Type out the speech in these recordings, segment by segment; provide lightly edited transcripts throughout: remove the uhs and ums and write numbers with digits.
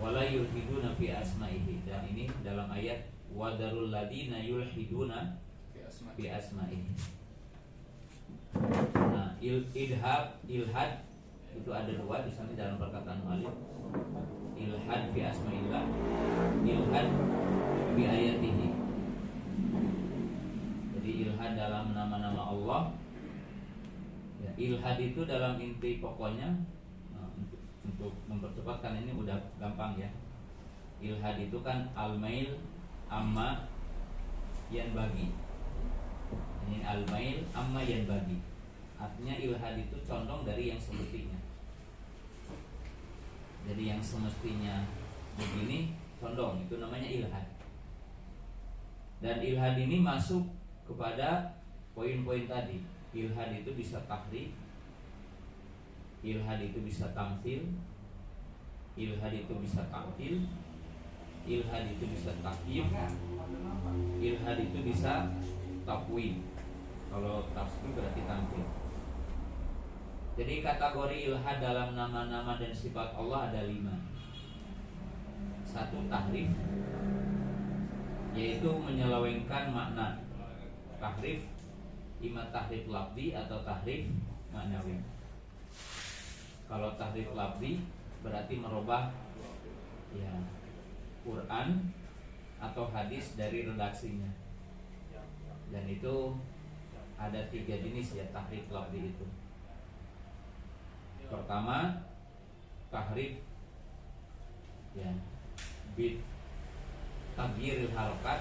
wala yulhiduna fi asma'ihi, dan ini dalam ayat wadarul ladina yulhiduna fi asma'ihi. Nah, ilhad itu ada dua di sana dalam perkataan mu'allif. Ilhad fi asma'illah, ilhad fi ayatihi. Jadi ilhad dalam nama-nama Allah. Ya, ilhad itu dalam inti pokoknya, untuk mempercepat kan ini udah gampang ya. Ilhad itu kan al-mail amma yanbaghi. Ini al-mail amma yanbaghi. Artinya ilhad itu condong dari yang semestinya. Jadi yang semestinya begini condong, itu namanya ilhad. Dan ilhad ini masuk kepada poin-poin tadi. Ilhad itu bisa tahrif, ilhad itu bisa tamtsil, ilhad itu bisa ta'til, ilhad itu bisa takyif, ilhad itu bisa tafwid. Kalau tafsir berarti tampil. Jadi kategori ilhad dalam nama-nama dan sifat Allah ada 5. 1 tahrif, yaitu menyelewengkan makna. Tahrif ima tahrif lafzi atau tahrif maknawi. Kalau tahrif lafzi berarti merubah ya Quran atau hadis dari redaksinya. Dan itu ada 3 jenis ya tahrif lafzi itu. Pertama, tahrif ya bid taghyiril harokat,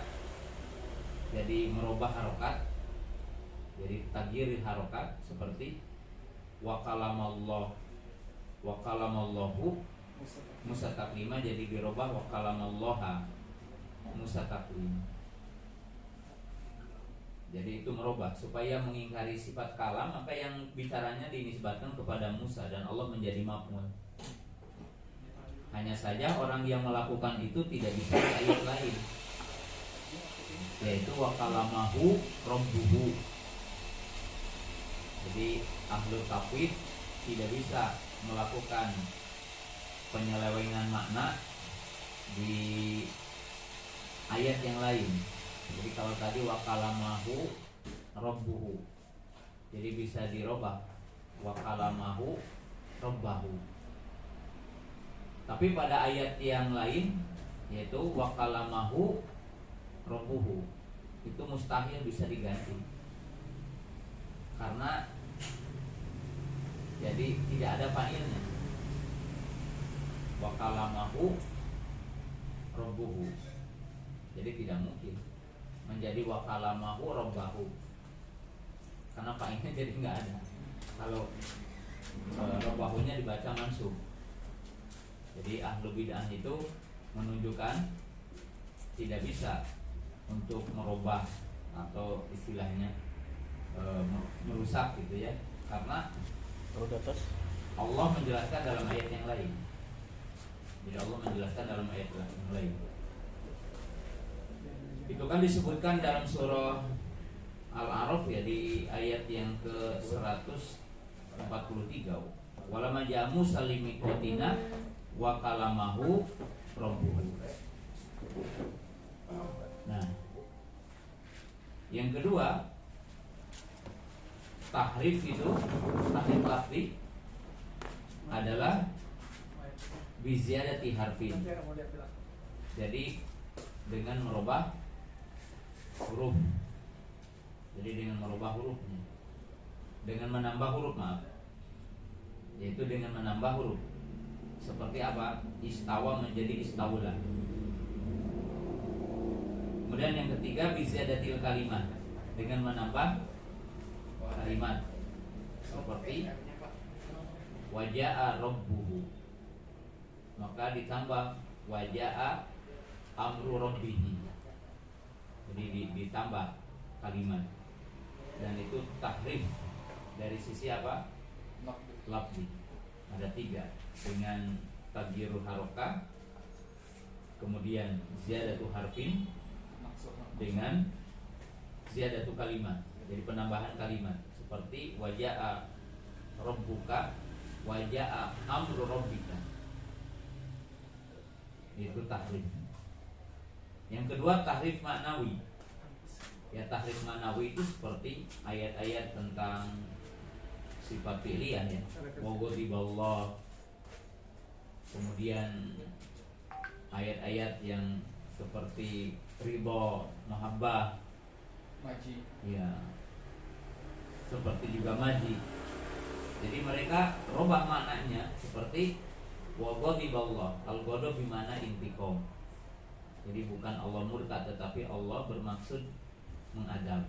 jadi merubah harokat. Jadi taghyiril harokat seperti wa kalamallahu Musa taklima, jadi dirubah wa kalamallaha Musa taklima. Jadi itu merubah supaya mengingkari sifat kalam, maka yang bicaranya dinisbatkan kepada Musa dan Allah menjadi maf'ul. Hanya saja orang yang melakukan itu tidak bisa ayat lain, yaitu wa kalamahu rabbuhu. Jadi ahlul tafwid tidak bisa melakukan penyelewengan makna di ayat yang lain. Jadi kalau tadi wa kalamahu rabbuhu, jadi bisa dirubah wa kalamahu rabbahu. Tapi pada ayat yang lain, yaitu wa kalamahu rabbuhu, itu mustahil bisa diganti. Karena jadi tidak ada fa'ilnya. Wa kalamahu rabbuhu, jadi tidak mungkin menjadi wa kalamahu rabbahu, karena fa'ilnya jadi nggak ada. Kalau rabbahunya dibaca mansub. Jadi ahlu bid'ah itu menunjukkan tidak bisa untuk merubah atau istilahnya merusak gitu ya, karena Allah menjelaskan dalam ayat yang lain. Jadi Allah menjelaskan dalam ayat yang lain. Itu kan disebutkan dalam surah Al-A'raf ya, di ayat yang ke-143. Walamma ja'a Musa limiqatina wa kalamahu rabbuhu. Nah, yang kedua, tahrif itu, tahrif lafzi adalah biziyadati harfin. Jadi dengan merubah huruf. Jadi dengan merubah hurufnya, dengan menambah huruf, yaitu dengan menambah huruf. Seperti apa? Istawa menjadi istawla. Kemudian yang ketiga biziyadatil kalimat, dengan menambah kalimat. Seperti waja'a rabbuhu, maka ditambah waja'a amru rabbihi. Jadi ditambah kalimat. Dan itu tahrif dari sisi apa? Lafzi. Ada 3, dengan taghyirul harokah, kemudian ziyadatu harfin, dengan ziyadatu kalimat, jadi penambahan kalimat. Seperti waja'a rabbuka, waja'a amru rabbika. tahrif. Yang kedua tahrif maknawi. Ya, tahrif maknawi itu seperti ayat-ayat tentang sifat pilihan ya. Waghadiballah. Kemudian ayat-ayat yang seperti ridho, mahabbah, Maji. ya, seperti juga maji. Jadi mereka robah maknanya seperti waghadiballah. Al-ghadab bimana intiqam. Jadi bukan Allah murka, tetapi Allah bermaksud mengadab.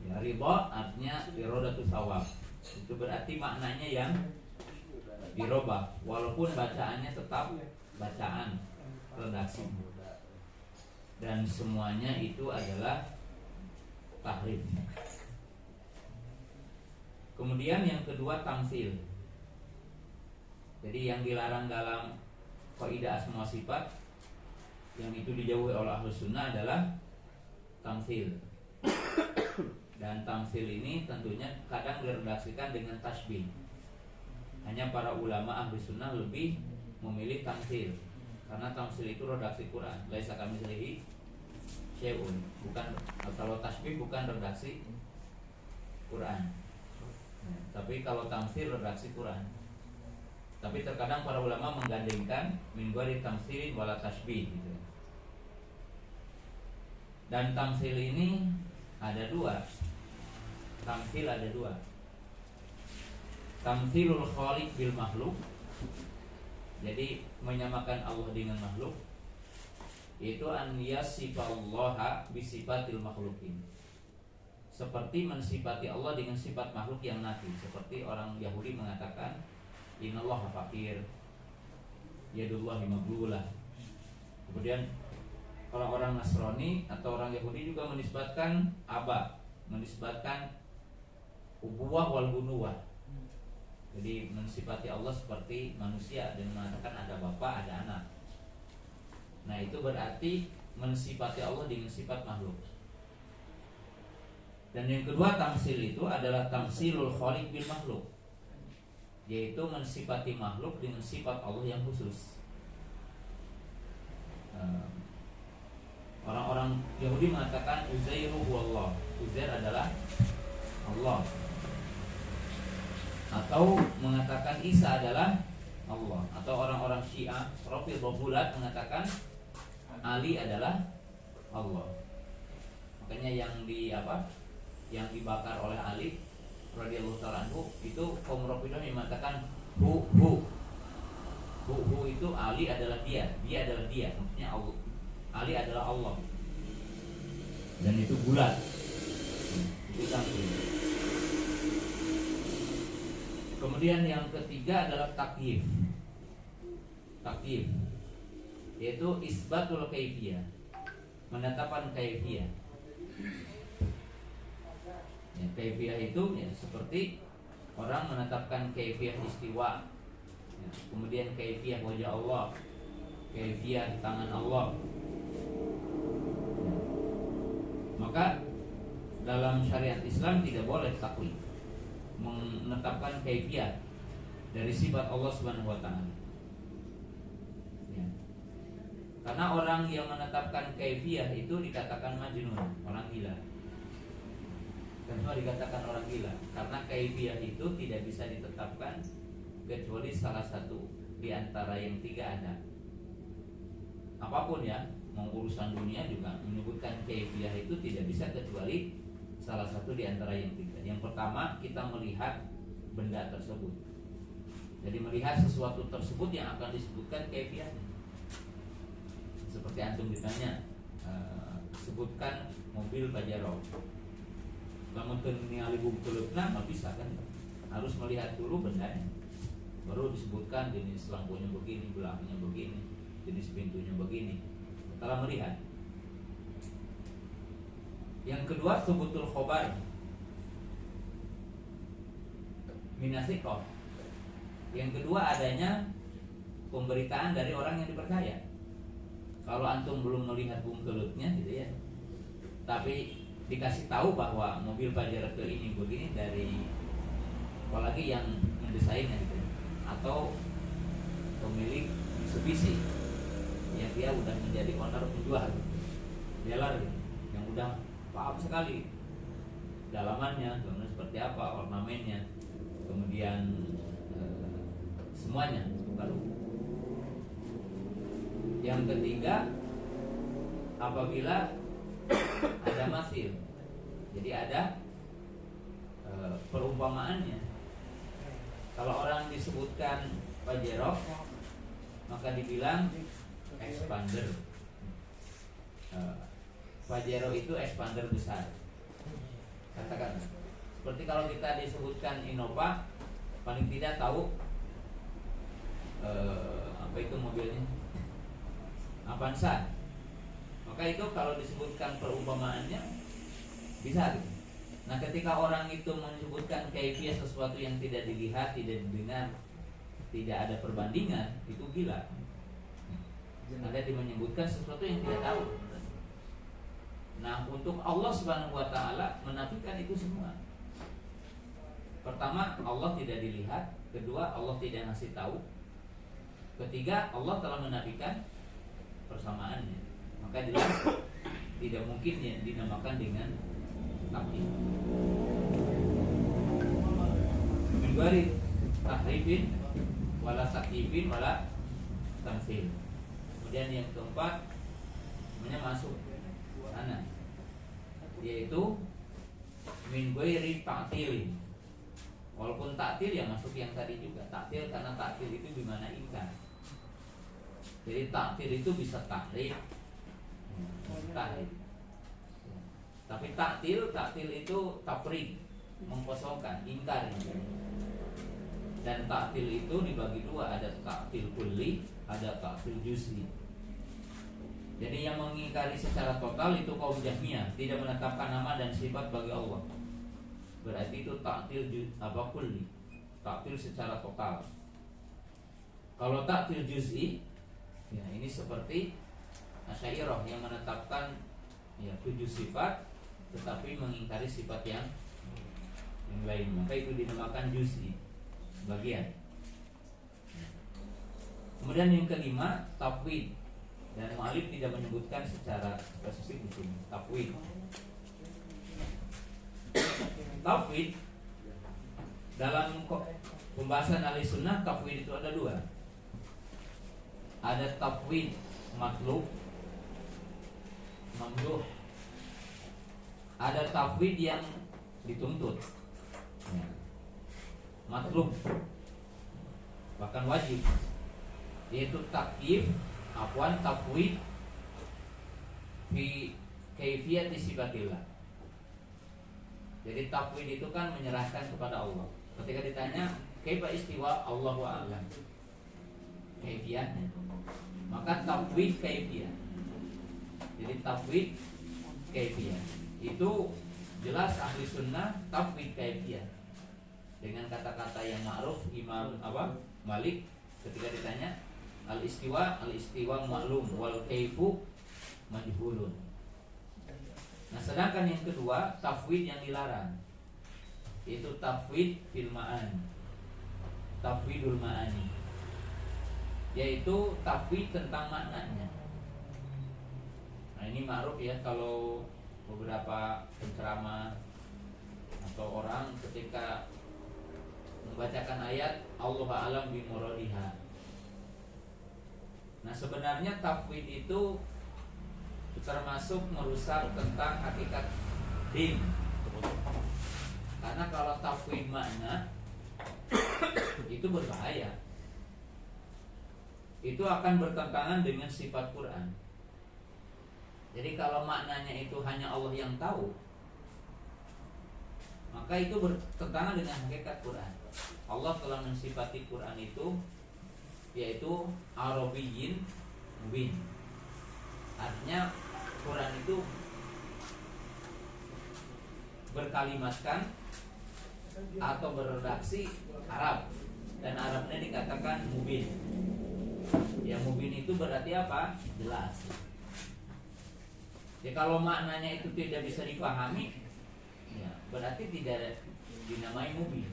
Ya, ridho artinya iradatu thawab. Itu berarti maknanya yang dirobah, walaupun bacaannya tetap bacaan redaksi. Dan semuanya itu adalah tahrif. Kemudian yang kedua tamtsil. Jadi yang dilarang dalam kaidah asma sifat yang itu dijauhi oleh Ahlus Sunnah adalah tamtsil. Dan tamtsil ini tentunya kadang diredaksikan dengan tasbih. Hanya para ulama Ahlus Sunnah lebih memilih tamtsil, karena tamtsil itu redaksi Quran. Laisa kamitslihi syai'un. Bukan, kalau tasbih bukan redaksi Quran. Tapi kalau tamtsil redaksi Quran. Tapi terkadang para ulama menggandengkan min ghairi tamtsilin wala tasbih gitu. Dan tamtsil ini ada dua. Tamtsil ada dua. Tamtsilul khaliq bil makhluk. Jadi menyamakan Allah dengan makhluk, yaitu an yasifallaha bisifatil makhlukin. Seperti mensifati Allah dengan sifat makhluk yang nafi. Seperti orang Yahudi mengatakan innallaha faqir, yadullahi maghlulah. Kemudian kalau orang Nasrani atau orang Yahudi juga menisbatkan aba, menisbatkan ubuwah wal bunuwah. Jadi mensifati Allah seperti manusia dan mengatakan ada bapa, ada anak. Nah, itu berarti mensifati Allah dengan sifat makhluk. Dan yang kedua tamtsil itu adalah tamtsilul khaliq bil makhluk, yaitu mensifati makhluk dengan sifat Allah yang khusus. Orang-orang Yahudi mengatakan Uzairu huwallah. Uzair adalah Allah. Atau mengatakan Isa adalah Allah. Atau orang-orang Syiah Rafidhah Bulat mengatakan Ali adalah Allah. Makanya yang dibakar oleh Ali radhiyallahu ta'ala anhu itu kaum Rafidhah mengatakan hu itu Ali adalah dia adalah dia. Maksudnya Allah, Ali adalah Allah. Dan itu bulat. Itu tamtsil. Kemudian yang ketiga adalah takyif. Takyif yaitu isbatul kaifiyah, menetapkan kaifiyah. Ya, kaifiyah itu ya seperti orang menetapkan kaifiyah istiwa, ya, kemudian kaifiyah wajah Allah, kaifiyah tangan Allah. Ya. Maka dalam syariat Islam tidak boleh takwil, menetapkan kaifiyah dari sifat Allah Subhanahu wa taala. Ya. Karena orang yang menetapkan kaifiyah itu dikatakan majnun, orang gila. Kenapa dikatakan orang gila? Karena kaifiyah itu tidak bisa ditetapkan kecuali salah satu di antara yang tiga ada. Apapun ya, mau urusan dunia juga menyebutkan kaifiyah itu tidak bisa kecuali salah satu di antara yang tiga. Yang pertama, kita melihat benda tersebut. Jadi melihat sesuatu tersebut yang akan disebutkan kaifiyahnya. Seperti antum ditanya, sebutkan mobil Pajero. Namun ningali bungkulupna nggak bisa kan? Harus melihat dulu bendanya. Baru disebutkan jenis lampunya begini, belakangnya begini, jenis pintunya begini. Setelah melihat. Yang kedua subutul khobar minasikoh. Yang kedua adanya pemberitaan dari orang yang dipercaya. Kalau antum belum melihat bungkelutnya gitu ya, tapi dikasih tahu bahwa mobil Pajero ini begini dari apalagi yang mendesainnya gitu, atau pemilik Mitsubishi yang dia udah menjadi owner penjual dealer yang udah paham sekali dalamannya, kemudian seperti apa ornamennya, kemudian semuanya baru. Yang ketiga, apabila ada masil, jadi ada perumpamaannya. Kalau orang disebutkan Pajero, maka dibilang expander. Pajero itu expander besar. Katakan, seperti kalau kita disebutkan Innova, paling tidak tahu apa itu mobilnya, Avanza. Maka itu kalau disebutkan perumpamaannya bisa gitu. Nah, ketika orang itu menyebutkan kaifiyah sesuatu yang tidak dilihat, tidak didengar, tidak ada perbandingan, itu gila. Ada yang menyebutkan sesuatu yang tidak tahu. Nah, untuk Allah Subhanahu wa taala menafikan itu semua. Pertama, Allah tidak dilihat. Kedua, Allah tidak ngasih tahu. Ketiga, Allah telah menafikan persamaannya. Maka jelas tidak mungkin ya dinamakan dengan taklif. Min ghairi tahrifin wala takyifin wala tamtsil. Kemudian yang keempat namanya masuk sana, yaitu min ghairi ta'til. Walaupun taktil ya masuk yang tadi juga taktil, karena taktil itu dimana ingkar. Jadi taktil itu bisa tahrif, tahrif. Tapi taktil itu tafrid, mengkosongkan, ingkar. Dan taktil itu dibagi dua, ada taktil kulli, ada taktil juz'i. Jadi yang mengingkari secara total itu kaum Jahmiyah, tidak menetapkan nama dan sifat bagi Allah. Berarti itu taktil kulli, taktil secara total. Kalau taktil juz'i, ya ini seperti Asy'ariyah yang menetapkan ya 7 sifat tetapi mengingkari sifat yang lain, maka itu dinamakan juz'i, bagian. Kemudian yang kelima, tafwid. Dan mu'allif tidak menyebutkan secara spesifik di sini tafwid. Tafwid dalam pembahasan Ahlussunnah, tafwid itu ada dua. Ada tafwid matlub, mamduh. Ada tafwid yang dituntut, matlub, bahkan wajib, yaitu takyif, tafwid fi kaifiyati sifatillah. Jadi tafwid itu kan menyerahkan kepada Allah. Ketika ditanya kaifa istiwa, Allahu a'lam, kaifiyatnya, maka tafwid kaifiyah. Jadi tafwid kaifiyah itu jelas ahli sunnah tafwid kaifiyah. Dengan kata-kata yang ma'ruf Imam Malik ketika ditanya al-istiwa ma'lum wal kaifu majhulun. Nah, sedangkan yang kedua tafwid yang dilarang, yaitu tafwid fil ma'an, tafwidul ma'ani, yaitu tafwid tentang maknanya. Nah, ini ma'ruf ya, kalau beberapa penceramah atau orang ketika membacakan ayat Allah a'lam bi muradiha. Nah, sebenarnya tafwid itu termasuk merusak tentang hakikat din. Karena kalau tafwid makna itu berbahaya. Itu akan bertentangan dengan sifat Quran. Jadi kalau maknanya itu hanya Allah yang tahu, maka itu bertentangan dengan hakikat Quran. Allah telah mensifati Quran itu yaitu Arabiyyin mubin. Artinya Quran itu berkalimatkan atau beredaksi Arab, dan Arabnya dikatakan mubin. Ya, mubin itu berarti apa? Jelas. Ya, kalau maknanya itu tidak bisa dipahami, ya berarti tidak dinamai mubin.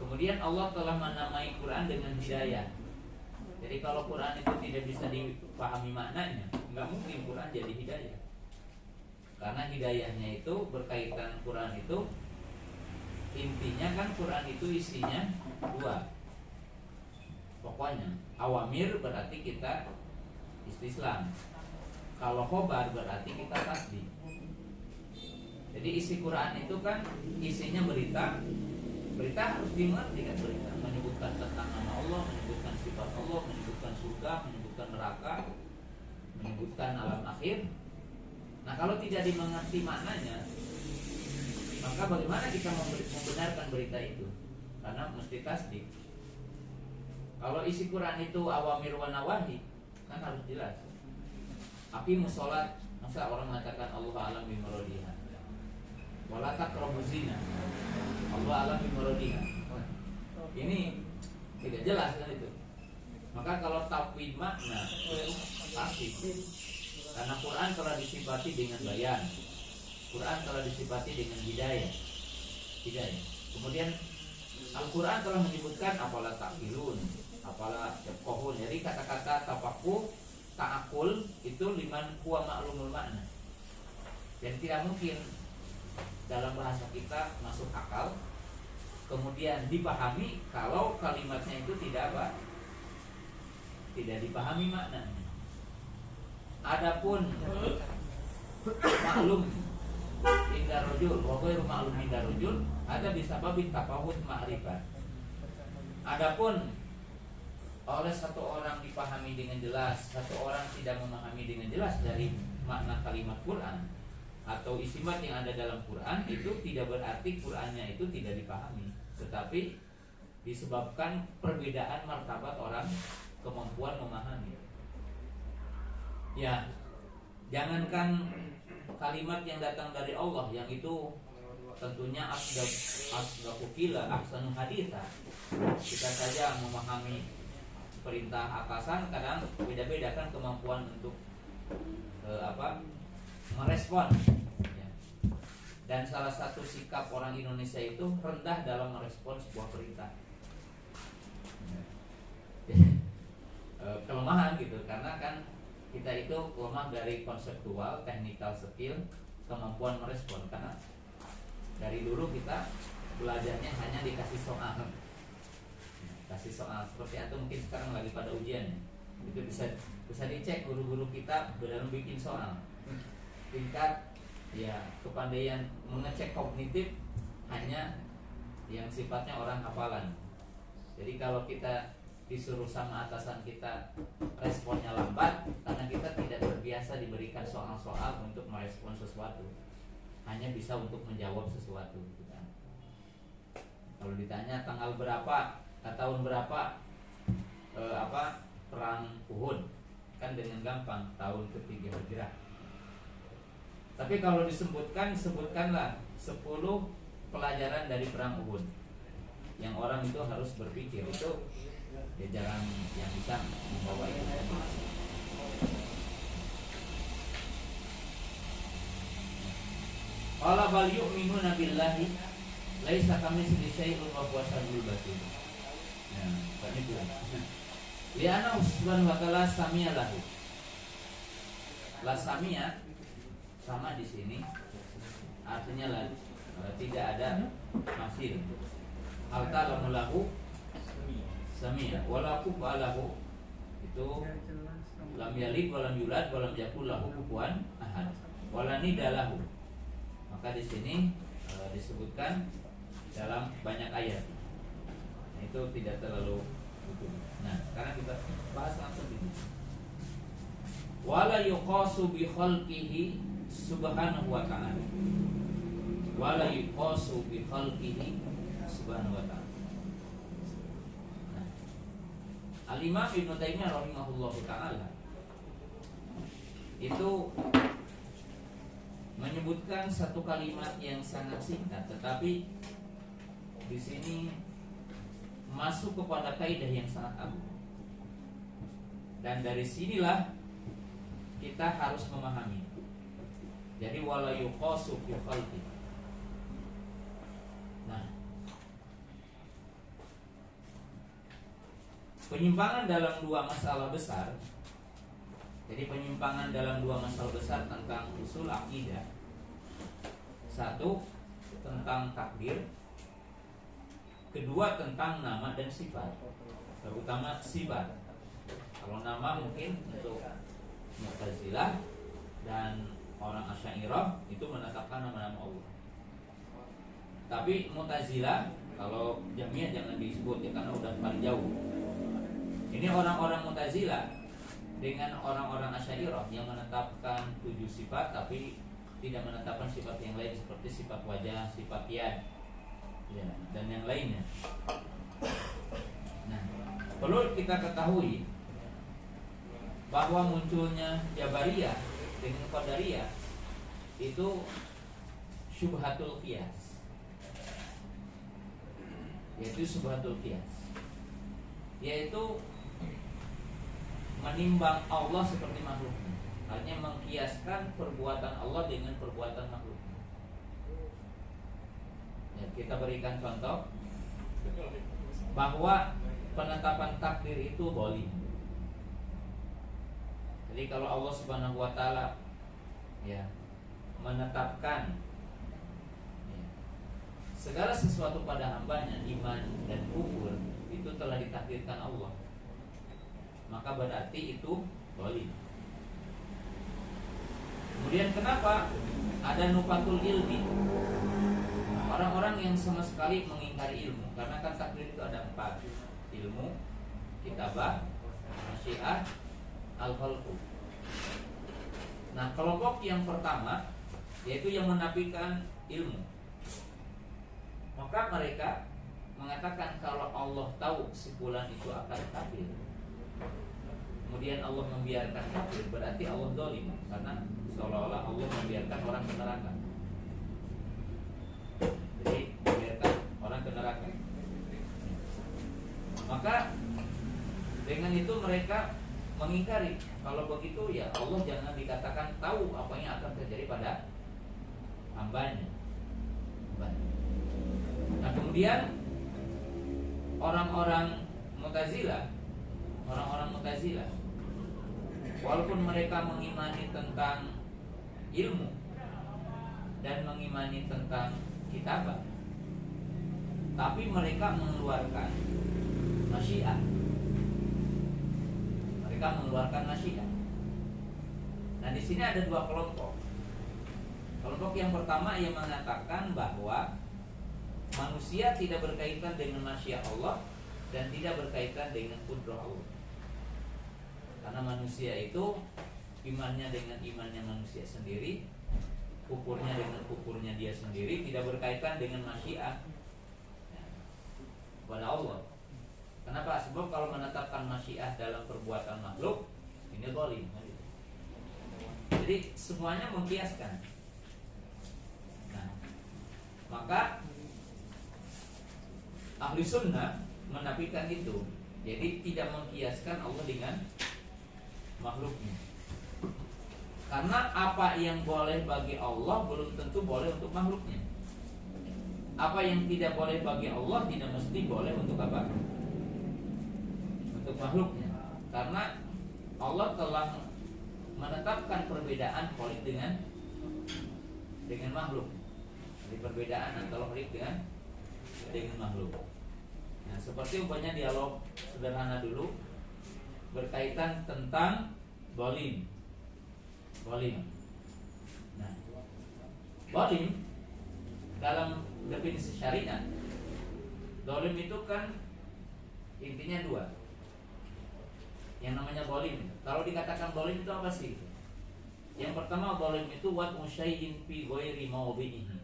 Kemudian Allah telah menamai Quran dengan hidayah. Jadi kalau Quran itu tidak bisa dipahami maknanya, nggak mungkin Quran jadi hidayah. Karena hidayahnya itu berkaitan Quran itu intinya kan Quran itu isinya dua. Pokoknya awamir berarti kita istislam. Kalau khobar berarti kita tasbih. Jadi isi Quran itu kan isinya berita. Berita harus dimengerti kan, berita menyebutkan tentang nama Allah, menyebutkan sifat Allah, menyebutkan surga, menyebutkan neraka, menyebutkan alam akhir. Nah kalau tidak dimengerti maknanya, maka bagaimana kita membenarkan berita itu? Karena mesti tasdik. Kalau isi Quran itu awamir wa nawahi, kan harus jelas. Aqimus sholat, masa orang mengatakan Allah alam bimuradiha. Wala taqrabuz zina, Allah alam bimuradiha. Ini tidak jelas kan itu. Maka kalau tafwid makna pasti. Karena Quran telah disifati dengan bayan, Quran telah disifati dengan hidayah. Kemudian Al-Quran telah menyebutkan apalah takilun, apalah yafqahun. Jadi kata-kata tafakuh, ta'akul itu liman huwa ma'lumul makna. Dan tidak mungkin dalam bahasa kita masuk akal kemudian dipahami kalau kalimatnya itu tidak apa? Tidak dipahami maknanya. Adapun maklum indah rojul, wahai maklum indah rojul, ada bisa babi tafawut ma'rifat. Adapun oleh satu orang dipahami dengan jelas, satu orang tidak memahami dengan jelas dari makna kalimat Quran atau isimat yang ada dalam Quran, itu tidak berarti Qurannya itu tidak dipahami, tetapi disebabkan perbedaan martabat orang, kemampuan memahami. Ya, jangankan kalimat yang datang dari Allah yang itu tentunya asdaqu qila ahsanu haditsa. Kita saja memahami perintah atasan kadang beda-beda kan kemampuan untuk merespon ya. Dan salah satu sikap orang Indonesia itu rendah dalam merespon sebuah perintah. Kelemahan gitu, karena kan kita itu lemah dari konseptual, technical skill, kemampuan merespon. Karena dari dulu kita belajarnya hanya dikasih soal, seperti itu mungkin sekarang lagi pada ujian, itu bisa dicek guru-guru kita dalam bikin soal. Tingkat ya kepandaian mengecek kognitif hanya yang sifatnya orang hafalan. Jadi kalau kita disuruh sama atasan kita responnya lambat karena kita tidak terbiasa diberikan soal-soal untuk merespon sesuatu, hanya bisa untuk menjawab sesuatu gitu kan. Kalau ditanya tanggal berapa, tahun berapa perang Uhud, kan dengan gampang tahun ketiga Hijrah. Tapi kalau sebutkanlah 10 pelajaran dari perang Uhud yang orang itu harus berpikir, itu ya jarang yang bisa membawa itu. Qala bal yu'minuna billahi laisa kamitslihi syai'un wa huwa samiul basir. Ya, kan itu. Liana subhanahu wa ta'ala samia lahu. La samia sama di sini artinya lah tidak ada masir. Hal ta'lamu lahu samia wala kufalahu, itu lam yalid walam yulad walam yakul lahu kufuwan ahad wala nidalahu. Maka di sini disebutkan dalam banyak ayat. Itu tidak terlalu butuh. Nah, sekarang kita bahas langsung ini. Wala yuqasu bi khalqihi subhanahu wa ta'ala. Wala yuqasu bi khalqihi subhanahu wa ta'ala. Al-Imam Ibnu Taimiyah rahimahullahu ta'ala itu menyebutkan satu kalimat yang sangat singkat, tetapi di sini masuk kepada kaidah yang sangat agung. Dan dari sinilah kita harus memahami. Jadi wala yuqasu fi khalqi. Nah, Penyimpangan dalam dua masalah besar. Jadi penyimpangan dalam dua masalah besar tentang usul akidah. Satu tentang takdir, kedua tentang nama dan sifat. Terutama sifat. Kalau nama mungkin untuk Mu'tazilah dan orang Asy'ariyah itu menetapkan nama-nama Allah. Tapi Mu'tazilah, kalau Jahmiyah jangan disebut ya, karena udah paling jauh. Ini orang-orang Mu'tazilah dengan orang-orang Asy'ariyah yang menetapkan 7 sifat tapi tidak menetapkan sifat yang lain seperti sifat wajah, sifat yad, ya, dan yang lainnya. Nah, perlu kita ketahui bahwa munculnya Jabariyah dengan Qadariyah itu syubhatul qiyas, yaitu syubhatul qiyas, yaitu menimbang Allah seperti makhluknya, artinya mengkiaskan perbuatan Allah dengan perbuatan makhluknya. Ya, kita berikan contoh bahwa penetapan takdir itu boleh. Jadi kalau Allah Subhanahu wa taala ya menetapkan ya, segala sesuatu pada hambanya, iman dan kufur itu telah ditakdirkan Allah, maka berarti itu boleh. Kemudian kenapa ada nufatul ilmi, orang-orang yang sama sekali mengingkari ilmu? Karena kan takdir itu ada 4: ilmu, kitabah, masyiah, al-khalqu. Nah, kelompok yang pertama yaitu yang menafikan ilmu, maka mereka mengatakan kalau Allah tahu si fulan itu akan kafir, kemudian Allah membiarkan kafir, berarti Allah zalim, karena seolah-olah Allah membiarkan orang ke neraka. Jadi membiarkan orang ke neraka. Maka dengan itu mereka mengingkari, kalau begitu ya Allah jangan dikatakan tahu apa yang akan terjadi pada hambanya. Nah, kemudian orang-orang Mu'tazilah walaupun mereka mengimani tentang ilmu dan mengimani tentang kitabah, tapi mereka mengeluarkan masyiah. Nah, di sini ada 2 kelompok. Kelompok yang pertama yang mengatakan bahwa manusia tidak berkaitan dengan masyiah Allah dan tidak berkaitan dengan qudrah Allah. Karena manusia itu imannya dengan imannya manusia sendiri, kufurnya dengan kufurnya dia sendiri, tidak berkaitan dengan masyiah kepada Allah. Kenapa? Sebab kalau menetapkan masyiah dalam perbuatan makhluk ini zalim. Jadi semuanya mengkiaskan. Nah, maka ahli sunnah menafikan itu. Jadi tidak mengkiaskan Allah dengan makhluknya. Karena apa yang boleh bagi Allah belum tentu boleh untuk makhluknya. Apa yang tidak boleh bagi Allah tidak mesti boleh untuk apa? Untuk makhluknya. Karena Allah telah menetapkan perbedaan khalik dengan makhluk. Jadi perbedaan antara khalik dengan makhluk. Nah, seperti umpamanya dialog sederhana dulu berkaitan tentang zalim. Nah, zalim dalam definisi syariat, zalim itu kan intinya 2. Yang namanya zalim, kalau dikatakan zalim itu apa sih? Yang pertama, zalim itu wad'u syai'in fi ghairi mawdi'ihi.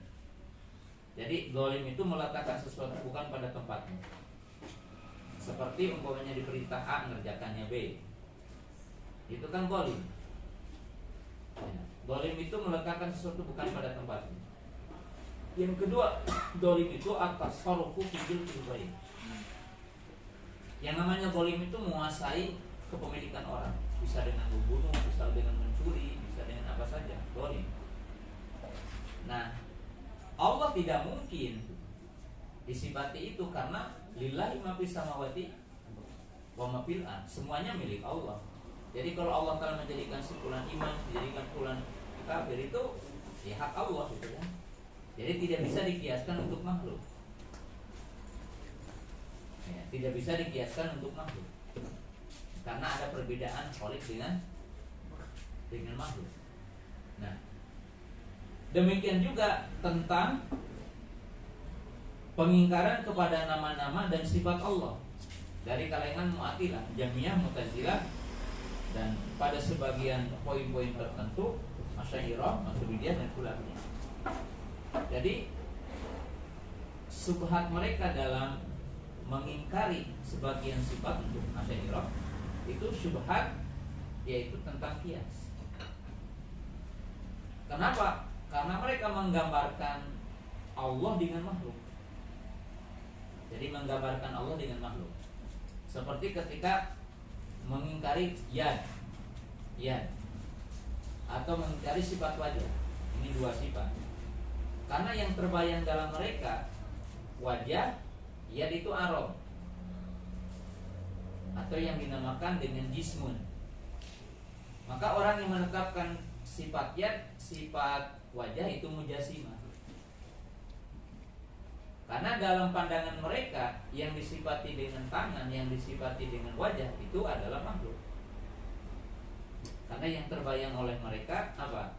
Jadi zalim itu meletakkan sesuatu bukan pada tempatnya. Seperti umpamanya diperintah A ngerjakannya B, itu kan zalim. Zalim itu meletakkan sesuatu bukan pada tempatnya. Yang kedua, zalim itu at-tasarrufu fil bayn. Yang namanya zalim itu menguasai kepemilikan orang, bisa dengan membunuh, bisa dengan mencuri, bisa dengan apa saja, zalim. Nah, Allah tidak mungkin disifati itu karena lillahi ma fis samawati wa ma fil ard, semuanya milik Allah. Jadi kalau Allah telah menjadikan si fulan iman, menjadikan fulan kafir, itu ya hak Allah gitu kan. Jadi tidak bisa dikiaskan untuk makhluk. Ya, tidak bisa dikiaskan untuk makhluk. Karena ada perbedaan khalik dengan makhluk. Nah, demikian juga tentang pengingkaran kepada nama-nama dan sifat Allah dari kalangan Mu'attilah, Jahmiyah, Mu'tazilah, dan pada sebagian poin-poin tertentu Asy'ariyah, Maturidiyah dan Kullabiyah. Jadi subhat mereka dalam mengingkari sebagian sifat untuk Asy'ariyah itu syubhat, yaitu tentang qiyas. Kenapa? Karena mereka menggambarkan Allah dengan makhluk. Jadi menggambarkan Allah dengan makhluk. Seperti ketika mengingkari yad atau mengingkari sifat wajah. Ini dua sifat. Karena yang terbayang dalam mereka wajah, yad itu arom, atau yang dinamakan dengan jismun. Maka orang yang menetapkan sifat yad, sifat wajah itu mujassimah. Karena dalam pandangan mereka yang disifati dengan tangan, yang disifati dengan wajah itu adalah makhluk. Karena yang terbayang oleh mereka apa?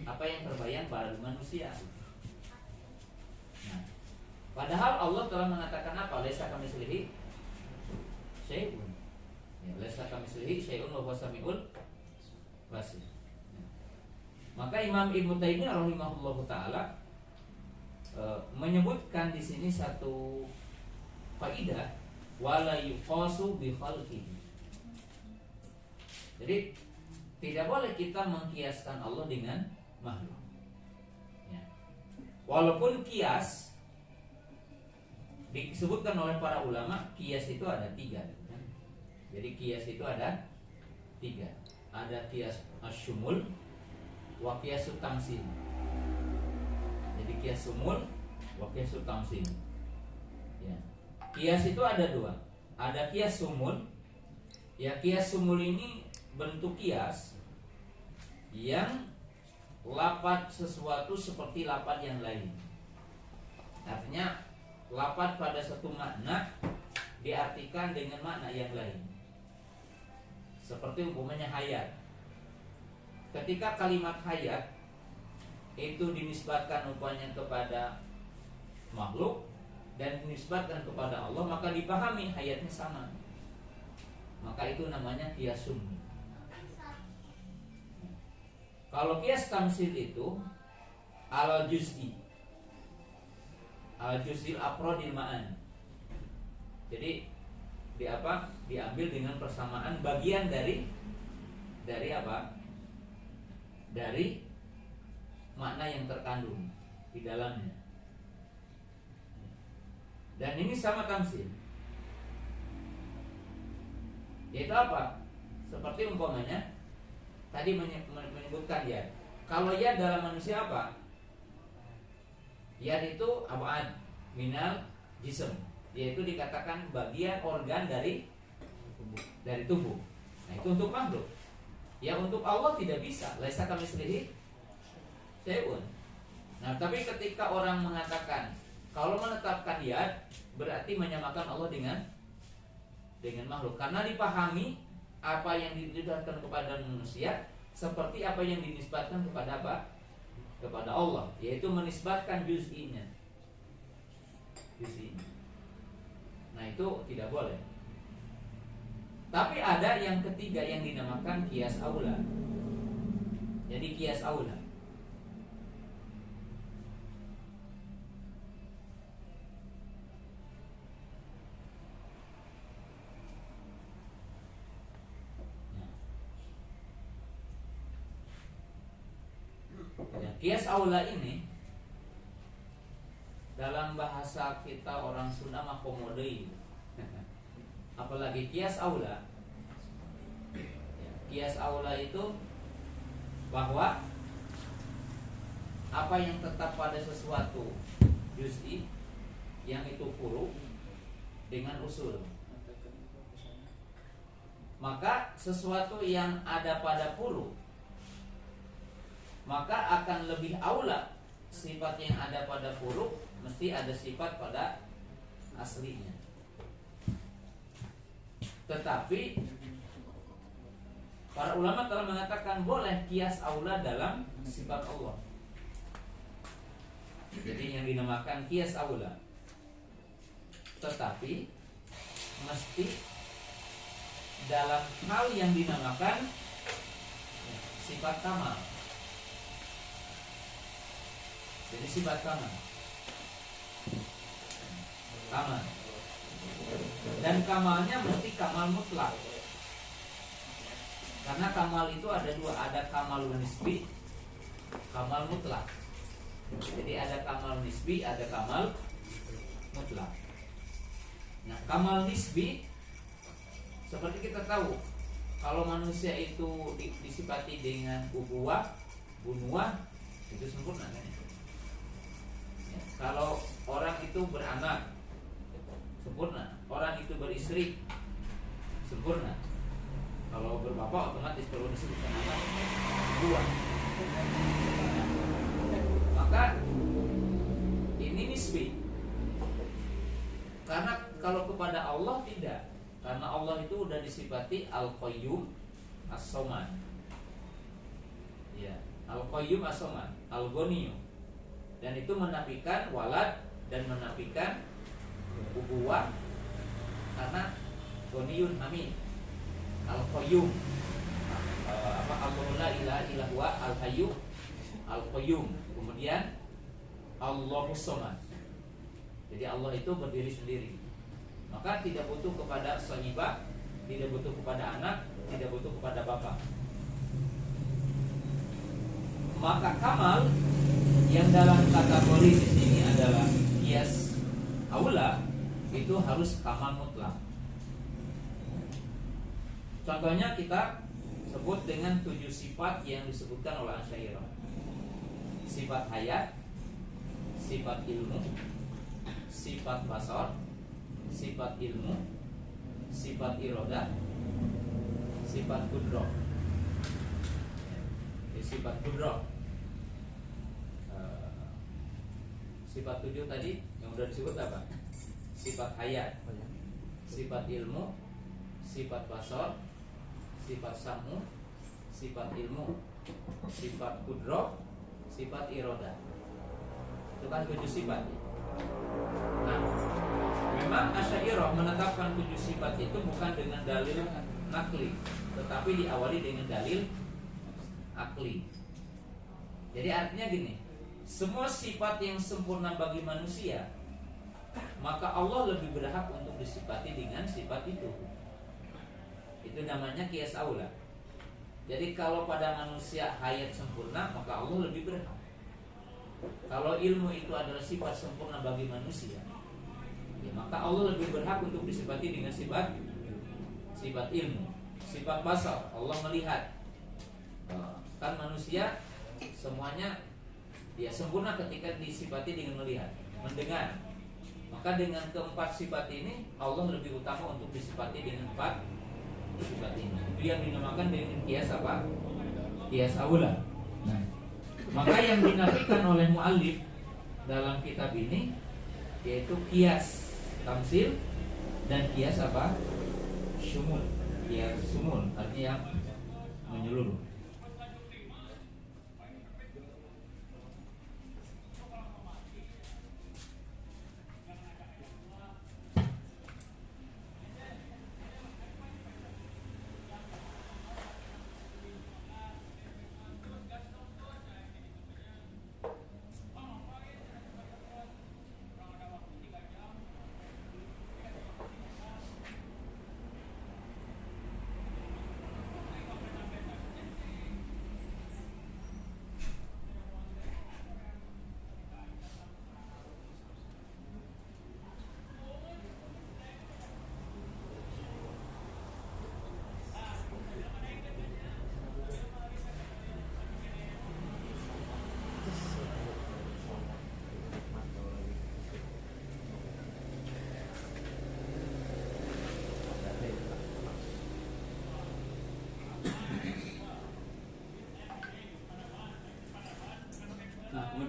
Apa yang terbayang pada manusia. Nah, padahal Allah telah mengatakan apa? Laisa kamitslihi syai'un. Ya, laisa kamitslihi syai'un wa huwas samiul basir. Maka Imam Ibnu Taimiyah rahimahullahu taala menyebutkan di sini satu kaidah, wala yuqasu bi khalqihi. Jadi tidak boleh kita mengkiaskan Allah dengan makhluk. Ya. Walaupun kias disebutkan oleh para ulama, kias itu ada 3. Jadi kias itu ada 3. Ada kias asyumul wa qiyasut tamsil. Jadi qiyas sumul wa qiyasut tamsil. Ya. Qiyas itu ada 2. Ada qiyas sumul. Ya, qiyas sumul ini bentuk qiyas yang lafaz sesuatu seperti lafaz yang lain. Artinya lafaz pada satu makna diartikan dengan makna yang lain. Seperti umpamanya hayat. Ketika kalimat hayat itu dinisbatkan umpamanya kepada makhluk dan dinisbatkan kepada Allah, maka dipahami hayatnya sama. Maka itu namanya qiyas sumul. Kalau qiyas tamsil itu al juz'i, al juz'il afrodil ma'an. Jadi diambil dengan persamaan bagian dari apa? Dari makna yang terkandung di dalamnya. Dan ini sama tamsil. Yaitu apa? Seperti umpamanya tadi menyebutkan ya. Kalau ya dalam manusia apa? Ya itu abad minal jism, yaitu dikatakan bagian organ dari tubuh. Nah, itu untuk makhluk. Ya, untuk Allah tidak bisa. Laisa kamitslihi syai'un. Nah, tapi ketika orang mengatakan kalau menetapkan yad berarti menyamakan Allah dengan makhluk, karena dipahami apa yang dinisbatkan kepada manusia seperti apa yang dinisbatkan kepada apa? Kepada Allah, yaitu menisbatkan juz'inya. Nah, itu tidak boleh. Tapi ada yang ketiga yang dinamakan qiyas aula. Jadi qiyas aula. Ya, qiyas aula ini dalam bahasa kita orang Sunda mah komodei. Apalagi qiyas aula. Ya, qiyas aula itu bahwa apa yang tetap pada sesuatu juz'i yang itu furu dengan usul. maka sesuatu yang ada pada huruf maka akan lebih aula sifat yang ada pada huruf mesti ada sifat pada aslinya. Tetapi para ulama telah mengatakan boleh kias aula dalam sifat Allah. Jadi yang dinamakan kias aula. Tetapi mesti dalam hal yang dinamakan sifat kamal. Jadi sifat kamal. Kamal. Dan kamalnya mesti kamal mutlak. Karena kamal itu ada dua, ada kamal nisbi, kamal mutlak. Jadi ada kamal nisbi, ada kamal mutlak. Nah, kamal nisbi seperti kita tahu, kalau manusia itu disifati dengan ubuwah, bunuah, itu sempurna kan? Ya, kalau orang itu beranak, sempurna. Orang itu beristri, sempurna. Kalau berbapak otomatis perlu disebutkan anak buah. Maka ini nisbi. Karena kalau kepada Allah tidak. Karena Allah itu udah disifati Al-Qayyum As-Somad. Ya, Al-Qayyum As-Somad, Al-Ghaniyyu. Dan itu menafikan walad dan menafikan ubuwah karena Ghaniyun Hamid. Al-Qayyum, Allahu la ilaha illa huwa Al-Hayyu Al-Qayyum. Kemudian Allahus Somad. Jadi Allah itu berdiri sendiri. Maka tidak butuh kepada sahibah, tidak butuh kepada anak, tidak butuh kepada bapak. Maka kamal yang dalam kategori di sini adalah kias aula itu harus kamal mutlak. Contohnya kita sebut dengan 7 sifat yang disebutkan oleh Asy'ariyah. Sifat hayat, sifat ilmu, sifat basar, sifat ilmu, sifat irodah, sifat kudrah. Sifat kudrah. Sifat 7 tadi yang sudah disebut apa? Sifat hayat, sifat ilmu, sifat basar, sifat samu, sifat ilmu, sifat kudrah, sifat irodah. Itu kan 7 sifat. Nah, memang Asy'ariyah menetapkan 7 sifat itu bukan dengan dalil nakli, tetapi diawali dengan dalil akli. Jadi artinya gini, semua sifat yang sempurna bagi manusia, maka Allah lebih berhak untuk disifati dengan sifat itu. Itu namanya kias aula. Jadi kalau pada manusia hayat sempurna, maka Allah lebih berhak. Kalau ilmu itu adalah sifat sempurna bagi manusia, ya, maka Allah lebih berhak untuk disifati dengan sifat ilmu. Sifat basar, Allah melihat. Kan manusia semuanya dia sempurna ketika disifati dengan melihat, mendengar. Maka dengan keempat sifat ini Allah lebih utama untuk disifati dengan 4 sifat ini. Itu yang dinamakan dengan kias apa? Kias aula. Nah, maka yang dinafikan oleh muallif dalam kitab ini yaitu kias tamsil dan kias apa? Syumul. Kias syumul artinya menyeluruh.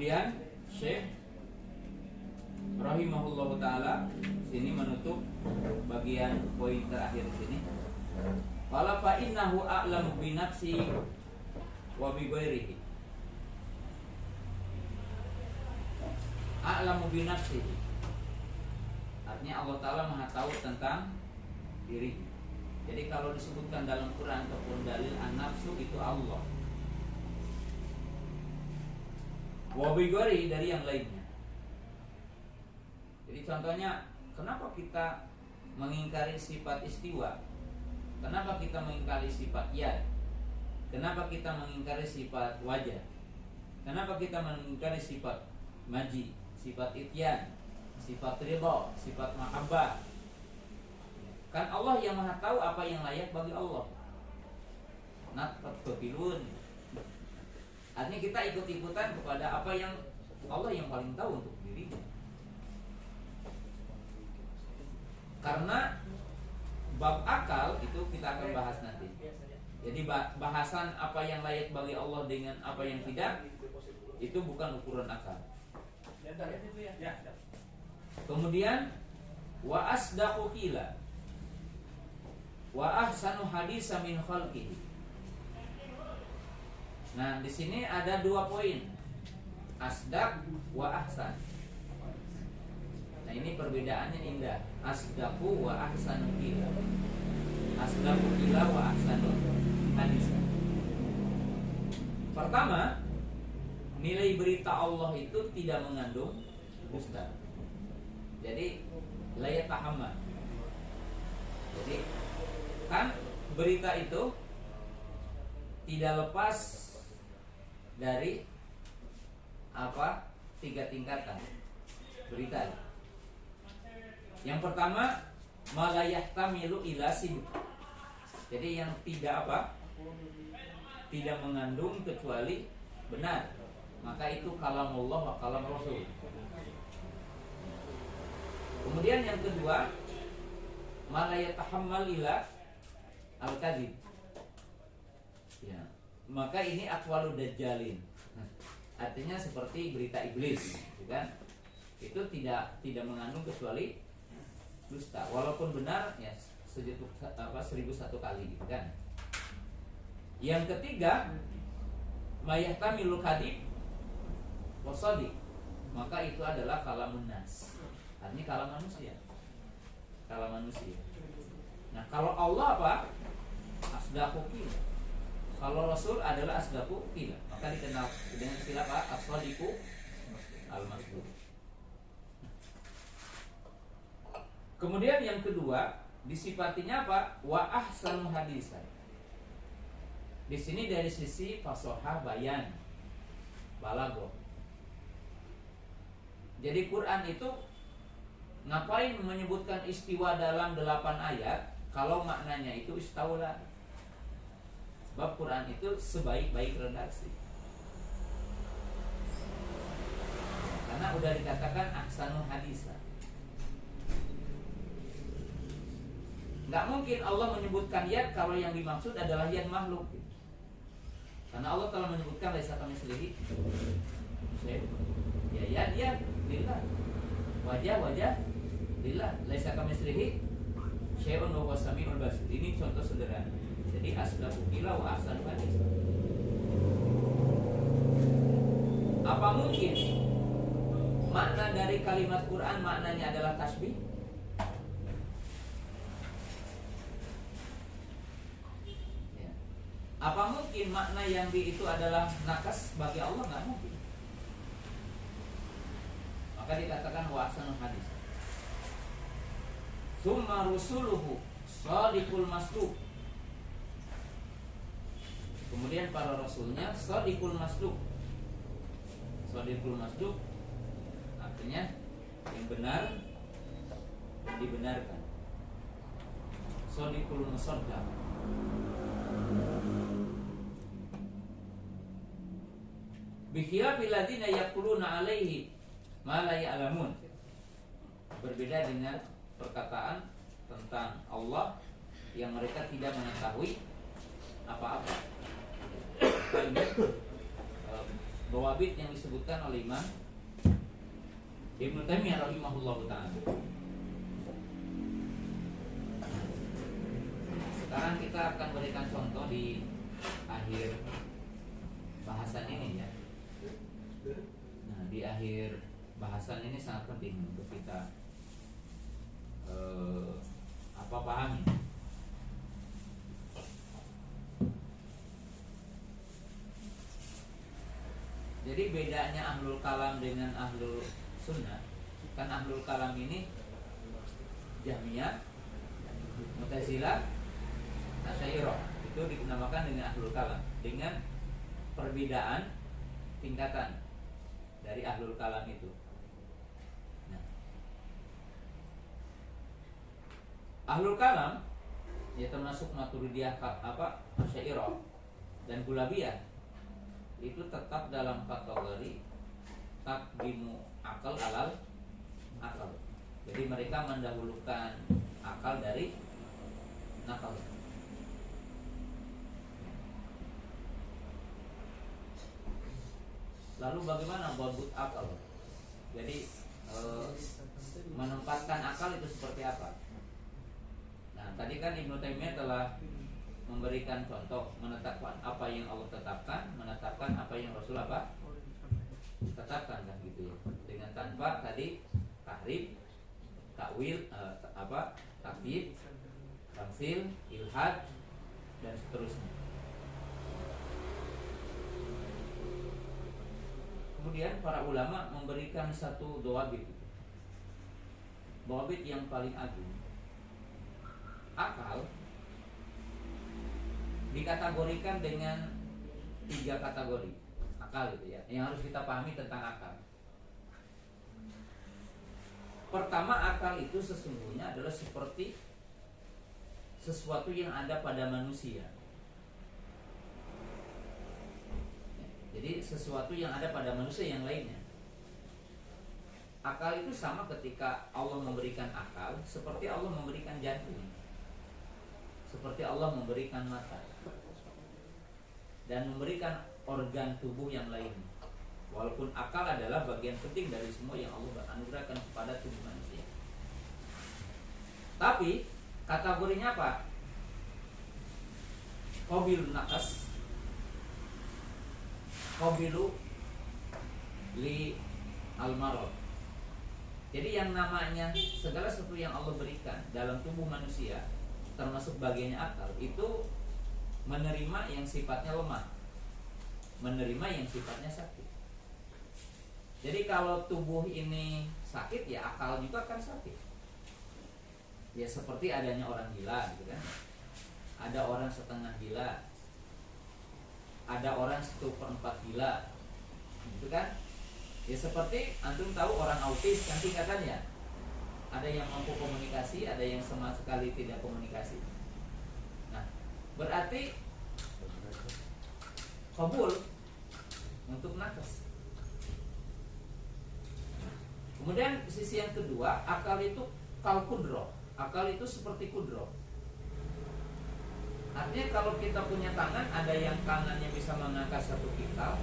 Kemudian Syekh rahimahullahu taala sini menutup bagian poin terakhir sini. Qala fa innahu a'lamu bi nafsi wa bi ghairihi. A'lamu bi nafsihi. Artinya Allah taala Maha tahu tentang diri. Jadi kalau disebutkan dalam Quran ataupun dalil an-nafsu itu Allah. Wa bi ghairihi dari yang lainnya. Jadi contohnya, kenapa kita mengingkari sifat istiwa? Kenapa kita mengingkari sifat yad? Kenapa kita mengingkari sifat wajah? Kenapa kita mengingkari sifat maji, sifat ityan, sifat ridha, sifat mahabbah? Kan Allah yang Maha tahu apa yang layak bagi Allah. Natfilun. Artinya kita ikut-ikutan kepada apa yang Allah yang paling tahu untuk dirinya. Karena bab akal itu kita akan bahas nanti. Jadi bahasan apa yang layak bagi Allah dengan apa yang tidak itu bukan ukuran akal. Kemudian wa asdaqu qila wa ahsanu haditsa min khalqihi. Nah, di sini ada 2 poin. Asdaq wa ahsan. Nah, ini perbedaannya indah. Asdaqu wa ahsanu qila. Asdaqu qila wa ahsanu haditsa. Pertama, nilai berita Allah itu tidak mengandung dusta. Jadi la yatahammal. Jadi kan berita itu tidak lepas dari 3 tingkatan berita. Yang pertama, malayahtamilu ila sidq. Jadi yang tidak mengandung kecuali benar. Maka itu kalamullah wa kalam Rasul. Kemudian yang kedua, malayatahammal ila al-kadhib. Ya, maka ini aqwalu dajjalin. Artinya seperti berita iblis, kan? Itu tidak mengandung kecuali dusta, walaupun benar ya 1001 kali, gitu kan? Yang ketiga, mayahtamilul kadhib wasadiq. Maka itu adalah kalamun nas. Artinya kalam manusia. Kalam manusia. Nah, kalau Allah apa? Asdaqu qila. Kalau Rasul adalah asdaqu qila. Maka dikenal dengan istilah apa? As-sadiqu al-masduq. Kemudian yang kedua, disifatinya apa? Wa ahsanu hadisan. Di sini dari sisi fasohah bayan, balaghah. Jadi Quran itu ngapain menyebutkan istiwa dalam 8 ayat kalau maknanya itu istaula? Sebab Quran itu sebaik-baik redaksi. Karena udah dikatakan ahsanul hadisa. Nggak mungkin Allah menyebutkan yad kalau yang dimaksud adalah yad makhluk. Karena Allah telah menyebutkan laisa kamitslihi ya yad lillah, wajah lillah, laisa kamitslihi syai'un wa huwas samiul basir. Ini contoh sederhana. Jadi asdaqu qila wa ahsanu hadits. Apa mungkin makna dari kalimat Quran maknanya adalah tasbih? Ya. Apa mungkin makna yang itu adalah nakas bagi Allah? Nggak mungkin. Maka dikatakan wa ahsanul hadits. Summa rusuluhu shadiqul masduq. Kemudian para rasulnya shadiqul masduq. Shadiqul masduq artinya yang benar dan dibenarkan. Shadiqul musaddaq. Bikhilafil ladzina yaquluna alaihi ma la ya'lamun. Berbeda dengan perkataan tentang Allah yang mereka tidak mengetahui apa-apa. Ini Dawabit yang disebutkan oleh Imam Ibnu Taimiyah rahimahullah ta'ala. Sekarang kita akan berikan contoh di akhir bahasan ini ya. Nah, di akhir bahasan ini sangat penting untuk kita pahami. Jadi bedanya ahlul kalam dengan ahlul sunnah, kan ahlul kalam ini Jahmiyah, Mu'tazilah, Asy'ariyah, itu dinamakan dengan ahlul kalam, dengan perbedaan tingkatan dari ahlul kalam itu. Nah, ahlul kalam ya termasuk Maturidiyah, Asy'ariyah dan Kulabiyah, itu tetap dalam kategori takdimu akal alal akal. Jadi mereka mendahulukan akal dari nakal. Lalu bagaimana babut akal? Jadi menempatkan akal itu seperti apa? Nah, tadi kan Ibnu Taimiyah telah memberikan contoh, menetapkan apa yang Allah tetapkan, menetapkan apa yang Rasul tetapkan, kan gitu ya. Dengan tanpa tadi tahrif, takwil, takdir, tamtsil, ilhad dan seterusnya. Kemudian para ulama memberikan satu dawabit yang paling agung. Akal dikategorikan dengan 3 kategori akal itu ya, yang harus kita pahami tentang akal. Pertama, akal itu sesungguhnya adalah seperti sesuatu yang ada pada manusia. Jadi sesuatu yang ada pada manusia yang lainnya. Akal itu sama ketika Allah memberikan akal, seperti Allah memberikan jantung, seperti Allah memberikan mata, dan memberikan organ tubuh yang lain. Walaupun akal adalah bagian penting dari semua yang Allah anugerahkan kepada tubuh manusia. Tapi kategorinya apa? Qabil naqas, qabilu li al-marad. Jadi yang namanya segala sesuatu yang Allah berikan dalam tubuh manusia, termasuk bagiannya akal, itu menerima yang sifatnya lemah, menerima yang sifatnya sakit. Jadi kalau tubuh ini sakit, ya akal juga akan sakit. Ya seperti adanya orang gila gitu kan. Ada orang setengah gila, ada orang 1/4 gila, gitu kan. Ya seperti antum tahu orang autis kan tingkatannya. Ada yang mampu komunikasi, ada yang sama sekali tidak komunikasi. Nah, berarti qabul untuk naqas. Kemudian sisi yang kedua, akal itu kal kudroh. Akal itu seperti kudroh. Artinya kalau kita punya tangan, ada yang tangannya bisa mengangkat 1 kintal,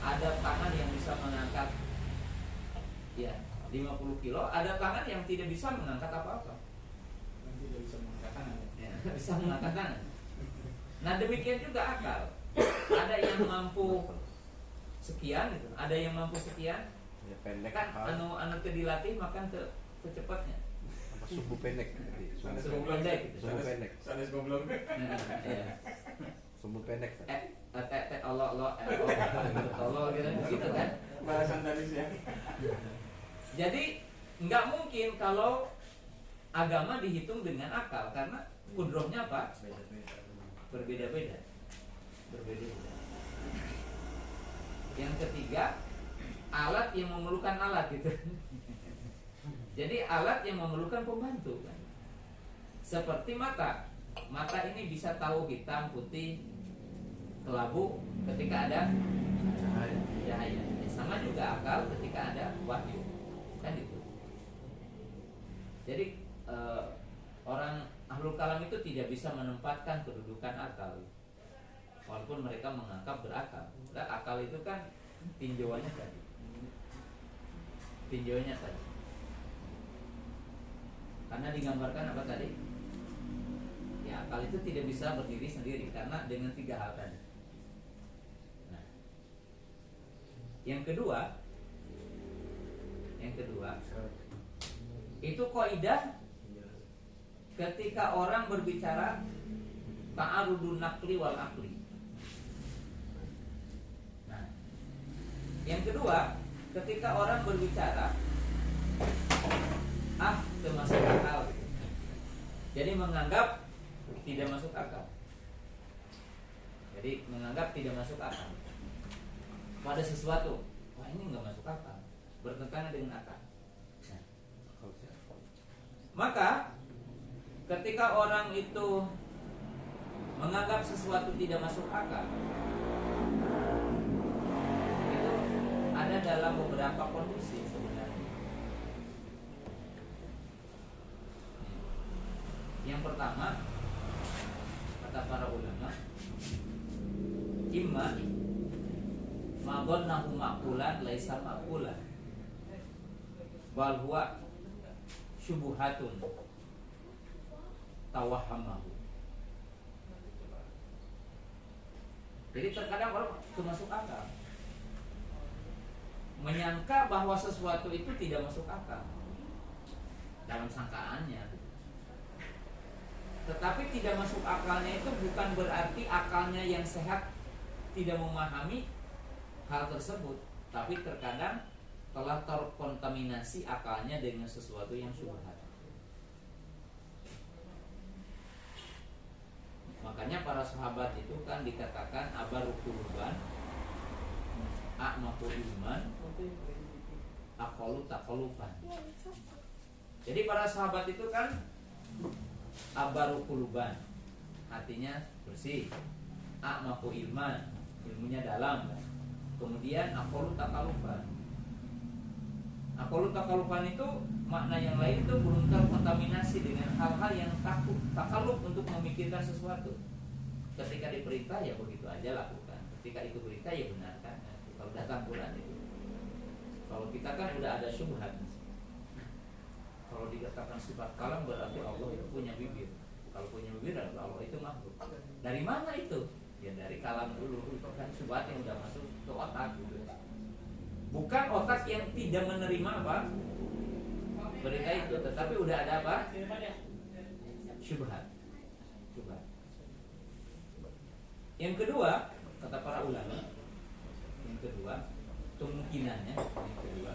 ada tangan yang bisa mengangkat ya 50 kilo, ada tangan yang tidak bisa mengangkat apa-apa. Tidak bisa mengangkat tangan. Ya, bisa mengangkat tangan. Nah, demikian juga akal. Ada yang mampu sekian gitu, ada yang mampu sekian. Ya, pendek Kan anu dilatih makan cepatnya. apa subuh pendek Subuh pendek gitu. subuh pendek Sanes goblok. Iya. subuh pendek Allah gitu kan. Bahasan tadi sih ya. Jadi nggak mungkin kalau agama dihitung dengan akal, karena kudrohnya apa? Berbeda-beda. Yang ketiga, alat yang memerlukan alat gitu. Jadi alat yang memerlukan pembantu kan. Seperti mata. Mata ini bisa tahu hitam, putih, kelabu ketika ada cahaya. Sama juga akal ketika ada wahyu. Kan itu. Jadi orang ahlul kalam itu tidak bisa menempatkan kedudukan akal. walaupun mereka menganggap berakal. Dan akal itu kan tinjauannya tadi. Tinjauannya tadi. Karena digambarkan apa tadi? Ya, akal itu tidak bisa berdiri sendiri karena dengan 3 hal tadi. Nah, yang kedua itu kaidah ketika orang berbicara ta'arudun naqli wal aqli. Nah, yang kedua, ketika orang berbicara termasuk akal, jadi menganggap tidak masuk akal. Jadi menganggap tidak masuk akal pada sesuatu. Wah, ini nggak masuk akal, bertentangan dengan akal. Nah, maka ketika orang itu menganggap sesuatu tidak masuk akal, itu ada dalam beberapa kondisi sebenarnya. Yang pertama, kata para ulama, imma madhannahu ma'qulan laisa ma'qulan bal huwa syubuhatun tawahhamahu. Jadi terkadang orang masuk akal, menyangka bahwa sesuatu itu tidak masuk akal dalam sangkaannya. Tetapi tidak masuk akalnya itu bukan berarti akalnya yang sehat tidak memahami hal tersebut, tapi terkadang telah terkontaminasi akalnya dengan sesuatu yang syubhat. Makanya para sahabat itu kan dikatakan abarul quluban, a'maqul iman, aqallu taqallufan. Jadi para sahabat itu kan abarul quluban, hatinya bersih, a'maqul iman, ilmunya dalam. Kemudian aqallu taqallufan. Aqallu taqallufan itu makna yang lain itu belum terkontaminasi dengan hal-hal yang takalluf untuk memikirkan sesuatu. Ketika diperintah ya begitu aja lakukan. Ketika itu perintah ya benarkan. Kalau datang Quran itu. Kalau kita kan udah ada syubhat. Kalau dikatakan sifat kalam berarti Allah itu punya bibir. Kalau punya bibir Allah itu makhluk. Dari mana itu? Ya dari kalam dulu. Itu kan syubhat yang udah masuk ke otak gitu. Bukan otak yang tidak menerima apa? Berita itu, tetapi udah ada apa? Syubhat. Yang kedua, kata para ulama, yang kedua, kemungkinannya yang kedua,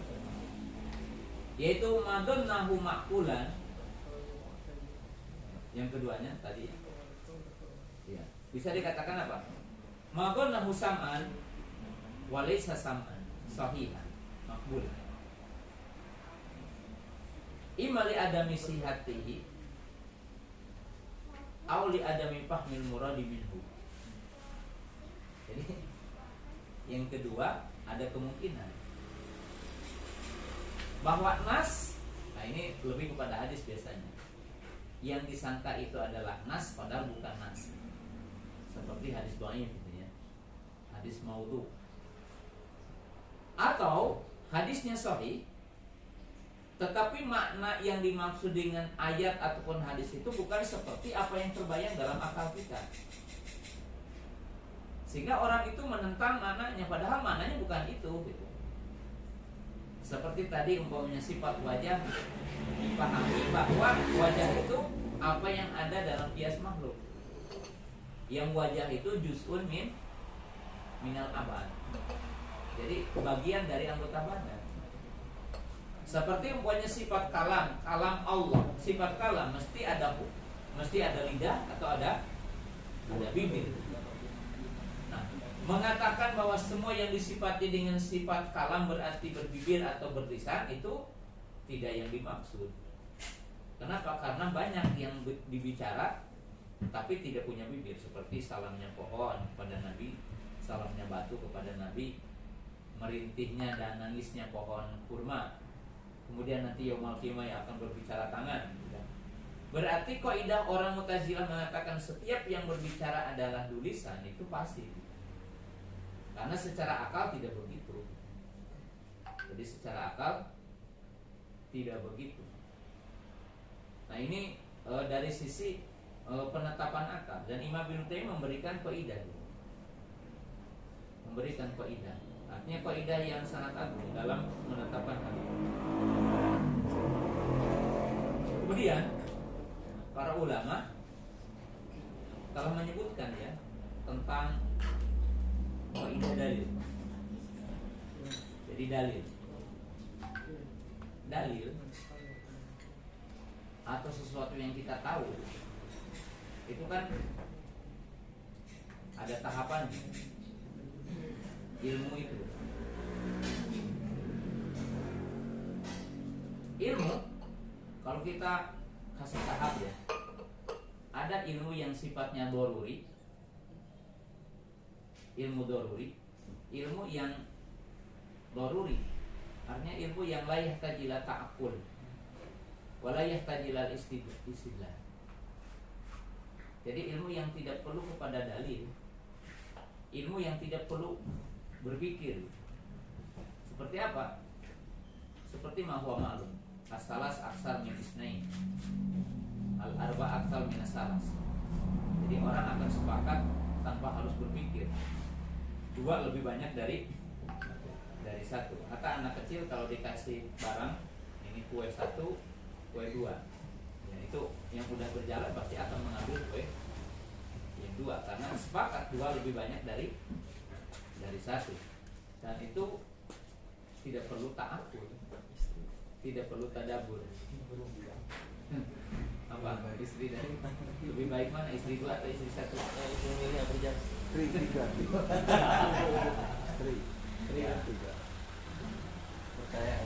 yaitu madhannahu ma'qulan. Yang keduanya tadi ya, bisa dikatakan apa? Madhannahu sam'an walaysa sam'an sahihan maqbulan. Imma li adami sihatihi aw li adami fahmil muradi minhu. Jadi yang kedua ada kemungkinan bahwa nas, nah ini lebih kepada hadis biasanya, yang disangka itu adalah nas padahal bukan nas, seperti hadis dhaif gitu ya, hadis maudhu, atau hadisnya sahih tetapi makna yang dimaksud dengan ayat ataupun hadis itu bukan seperti apa yang terbayang dalam akal kita, sehingga orang itu menentang maknanya padahal maknanya bukan itu gitu. Seperti tadi umpamanya sifat wajah, dipahami bahwa wajah itu apa yang ada dalam kias makhluk, yang wajah itu juz'un minal abad, jadi bagian dari anggota badan. Seperti umpamanya sifat kalam Allah, sifat kalam mesti ada lidah atau ada bibir. Nah, mengatakan bahwa semua yang disifati dengan sifat kalam berarti berbibir atau berlisan itu tidak yang dimaksud. Kenapa? Karena banyak yang dibicara tapi tidak punya bibir, seperti salamnya pohon kepada Nabi, salamnya batu kepada Nabi, merintihnya dan nangisnya pohon kurma. Kemudian nanti yaumul qiyamah yang akan berbicara tangan. Berarti kaidah orang Mu'tazilah mengatakan setiap yang berbicara adalah tulisan itu pasti. Karena secara akal tidak begitu. Jadi secara akal tidak begitu. Nah ini dari sisi penetapan akal, dan Imam Ibnu Taimiyah memberikan kaidah. Memberikan kaidah. Artinya kaidah yang sangat agung dalam menetapkan hal ini. Kemudian para ulama telah menyebutkan ya tentang kaidah dalil. Jadi dalil atau sesuatu yang kita tahu itu kan ada tahapan ilmu itu. Ilmu kalau kita kasih tahap ya, ada ilmu yang sifatnya doruri, ilmu doruri, ilmu yang doruri, artinya ilmu yang la yahtajila ta'akul wa la yahtajila istidlal. Jadi ilmu yang tidak perlu kepada dalil, ilmu yang tidak perlu berpikir. Seperti apa? Seperti ma huwa ma'lum, as-salas aksar min isnain, al-arba aksar min as-salas. Jadi orang akan sepakat tanpa harus berpikir, dua lebih banyak dari satu. Kata anak kecil kalau dikasih barang, ini kue satu, kue dua, ya itu yang udah berjalan pasti akan mengambil kue yang dua, karena sepakat dua lebih banyak dari satu. Dan itu tidak perlu ta'akul, tidak perlu tadabur. Apa istri dari lebih baik mana, istri dua atau istri satu? Istri tiga. Istri tiga. Percaya.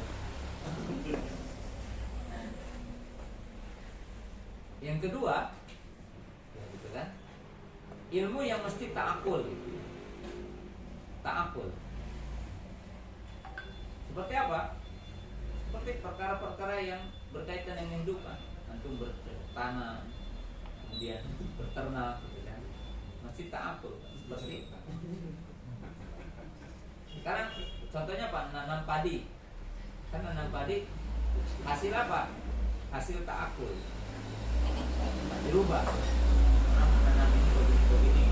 Yang kedua, ya gitu kan, ilmu yang mesti ta'akul. Ta'akul. Seperti apa? Seperti perkara-perkara yang berkaitan dengan kehidupan. Antum bertanam, kemudian berternak, gitu kan. Mesti ta'akul. Seperti sekarang contohnya apa? Nanam padi. Kan nanam padi hasil apa? Hasil ta'akul. Dirubah. Nanam ini begini.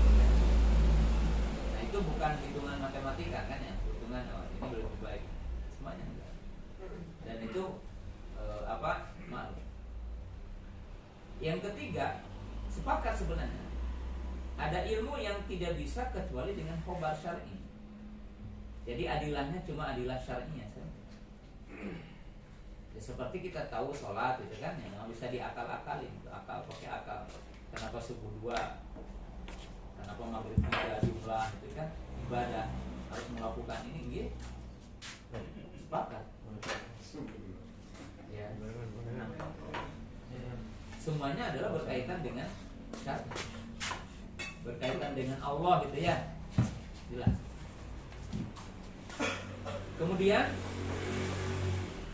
Nah itu bukan hitungan matematika kan ya? Hitungan ini lebih baik. Semuanya enggak. Dan itu malu. Yang ketiga, sepakat sebenarnya ada ilmu yang tidak bisa kecuali dengan khobar syar'i. Jadi adilahnya cuma adilah syar'inya saja. Ya, seperti kita tahu sholat itu kan yang nggak bisa diakal-akalin, akal pakai akal. Kenapa subuh 2? Kenapa maghrib 3 jumlah itu kan ibadah harus melakukan ini gitu. Sepakat. Ya. Semuanya adalah berkaitan dengan syar'i. Berkaitan dengan Allah gitu ya. Jelas. Kemudian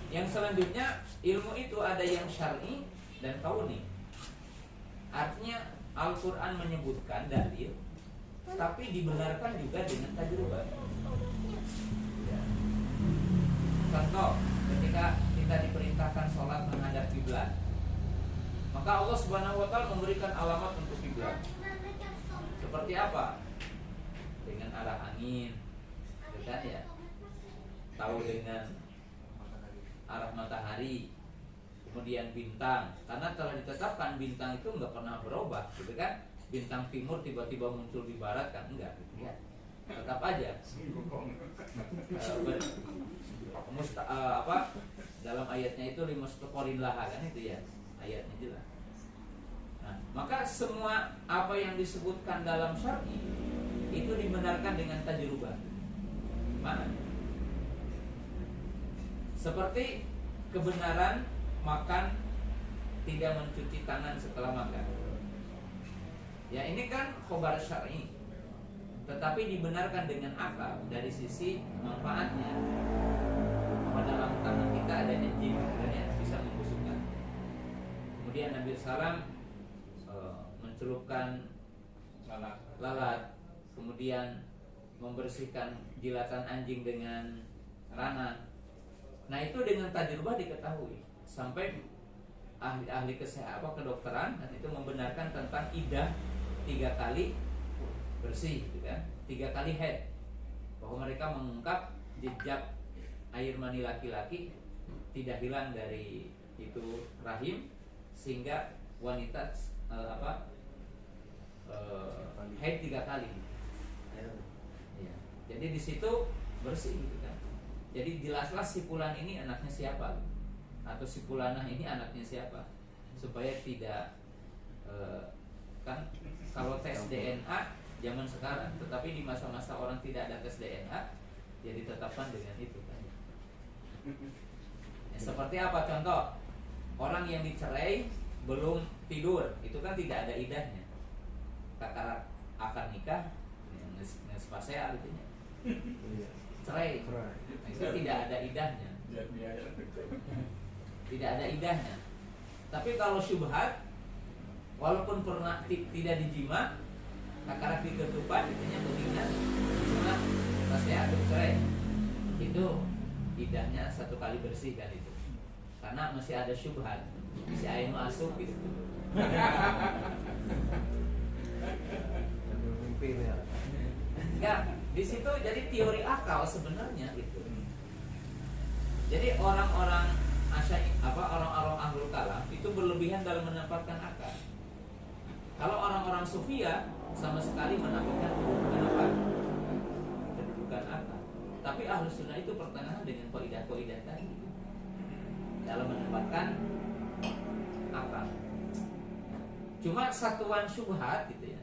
yang selanjutnya, ilmu itu ada yang syar'i dan kauni. Artinya Al-Quran menyebutkan dalil, tapi dibenarkan juga dengan tajrubah. Ya. Contoh, ketika kita diperintahkan sholat menghadap kiblat, maka Allah Subhanahu wa Ta'ala memberikan alamat untuk kiblat. Seperti apa? Dengan arah angin, kan ya? Tahu dengan arah matahari, kemudian bintang, karena telah ditetapkan bintang itu nggak pernah berubah, gitu kan? Bintang timur tiba-tiba muncul di barat kan enggak, gitu ya? Tetap aja. Dalam ayatnya itu limustaqorin laha kan itu ya, ayatnya jelas. Nah, maka semua apa yang disebutkan dalam syar'i itu dibenarkan dengan tajrubah. Mana? Seperti kebenaran makan tidak mencuci tangan setelah makan. Ya ini kan khobar syar'i, tetapi dibenarkan dengan akal dari sisi manfaatnya. Pada dalam tangan kita ada enzim yang bisa membusukkan. Kemudian Nabi SAW mencelupkan lalat, kemudian membersihkan jilatan anjing dengan rangan. Nah itu dengan tajribah diketahui sampai ahli-ahli kesehatan kedokteran dan itu membenarkan tentang idah 3 kali bersih, gitu kan? 3 kali haid, bahwa mereka mengungkap jejak air mani laki-laki tidak hilang dari itu rahim sehingga wanita haid 3 kali. Ya. Jadi di situ bersih, gitu kan? Jadi jelaslah si fulan ini anaknya siapa, atau si fulanah ini anaknya siapa, supaya tidak kan kalau tes DNA zaman sekarang, tetapi di masa-masa orang tidak ada tes DNA, jadi ditetapkan dengan itu kan. Ya, seperti apa contoh? Orang yang dicerai belum tidur, itu kan tidak ada idahnya. Kakak akan nikah, nespasea artinya. Cerai, itu tidak ada idahnya. Tidak ada idahnya. Tapi kalau syubhat, walaupun pernah tidak dijima, kakak ketupat, itunya betina, cuma nasihat cerai, itu idahnya 1 kali bersih kan itu. Karena masih ada syubhat, si air masuk gitu. Ya, di situ jadi teori akal sebenarnya gitu. Jadi orang-orang orang-orang ahlul kalam itu berlebihan dalam menempatkan akal. Kalau orang-orang sufia sama sekali menampilkan kedudukan akal. Tapi ahlus sunnah itu pertengahan dengan kaidah-kaidah tadi dalam menempatkan akal. Cuma satuan syubhat gitu ya.